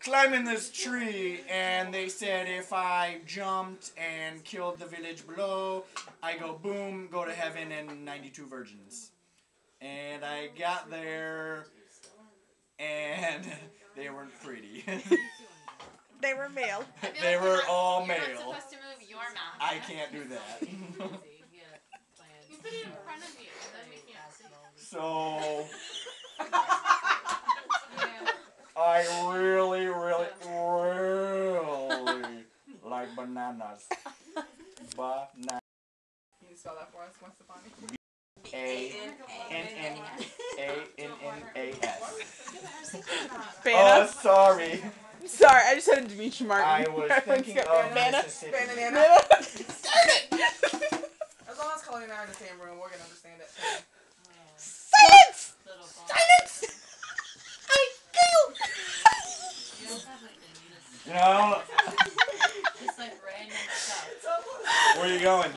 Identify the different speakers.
Speaker 1: climbing this tree, and they said if I jumped and killed the village below, I go boom, go to heaven and 92 virgins. And I got there, and they weren't pretty.
Speaker 2: They were male.
Speaker 1: They were all male.
Speaker 3: You're not supposed to move your mouth.
Speaker 1: I can't do that.
Speaker 3: You put it in front of you, then we can't see.
Speaker 1: So I really like bananas. Banana.
Speaker 4: Can you spell that for us, Gwen Stefani?
Speaker 1: A-N-N-A-S.
Speaker 2: Banana?
Speaker 1: Sorry.
Speaker 2: Sorry, I just had a Demetri Martin.
Speaker 1: I was thinking of
Speaker 2: Banana.
Speaker 1: Mississippi.
Speaker 4: Banana.
Speaker 2: Darn it!
Speaker 4: As long as Colleen and I are in the same room, we're gonna understand it.
Speaker 2: Silence! Silence! I kill!
Speaker 1: You know,
Speaker 3: Just like random stuff.
Speaker 1: where are you going?